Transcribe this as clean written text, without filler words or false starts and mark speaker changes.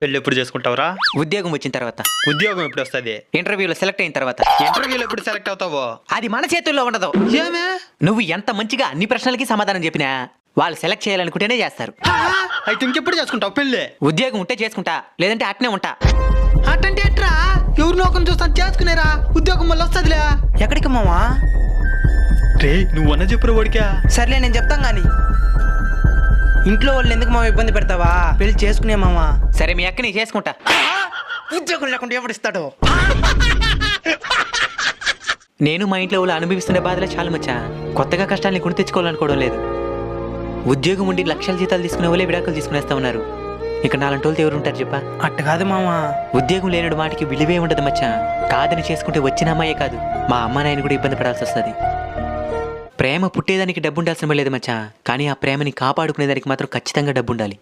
Speaker 1: పెళ్ళి ఎప్పుడు చేసుకుంటావురా?
Speaker 2: ఉద్యోగం వచ్చిన తర్వాత,
Speaker 1: ఉద్యోగం ఎప్పుడు వస్తుంది?
Speaker 2: ఇంటర్వ్యూలో సెలెక్ట్ అయిన తర్వాత.
Speaker 1: ఇంటర్వ్యూలో ఎప్పుడు సెలెక్ట్ అవుతావో?
Speaker 2: అది మన చేతుల్లో ఉండదు.
Speaker 1: ఏమే?
Speaker 2: నువ్వు ఎంత మంచిగా అన్ని ప్రశ్నలకి సమాధానం చెప్పినా వాళ్ళు సెలెక్ట్ చేయాలనుకుంటేనే చేస్తారు.
Speaker 1: అయితే ఇంకెప్పుడు చేసుకుంటావు పెళ్ళి?
Speaker 2: ఉద్యోగం ఉంటే చేసుకుంటా, లేదంటే అట్నే ఉంటా.
Speaker 1: అటంటే ఎట్రా? ఎవరు నోకం చూస్తాను చేసుకునేరా, ఉద్యోగం వల్ల వస్తుందిలే.
Speaker 3: ఎక్కడికి మావా?
Speaker 1: రే నువ్వు అన్న చెప్పురా ఓడికా.
Speaker 3: సర్లే నేను చెప్తాం గాని. ఇంట్లో వాళ్ళు ఎందుకు మామ ఇబ్బంది పెడతావా? పెళ్లి చేసుకునే మామా.
Speaker 2: సరే మీ అక్కని చేసుకుంటా.
Speaker 3: ఉద్యోగం లేకుండా ఎవడిస్తాడు?
Speaker 2: నేను మా ఇంట్లో వాళ్ళు అనుభవిస్తున్న బాధలే చాలా మచ్చా. కొత్తగా కష్టాన్ని కొని తెచ్చుకోవాలనుకోవడం లేదు. ఉద్యోగం ఉండి లక్షల జీతాలు తీసుకునే వాళ్ళే విడాకులు తీసుకునేస్తా ఉన్నారు. ఇక నాలంటి వాళ్ళతో ఎవరు ఉంటారు చెప్పా?
Speaker 3: అట్ట కాదు మామా.
Speaker 2: ఉద్యోగం లేనడు వాటికి విలువే ఉండదు మచ్చా. కాదని చేసుకుంటే వచ్చిన అమ్మాయే కాదు, మా అమ్మ నాయన కూడా ఇబ్బంది పడాల్సి వస్తుంది. ప్రేమ పుట్టేదానికి డబ్బు ఉండాల్సిన లేదు మచ్చా, కానీ ఆ ప్రేమని కాపాడుకునేదానికి మాత్రం ఖచ్చితంగా డబ్బు ఉండాలి.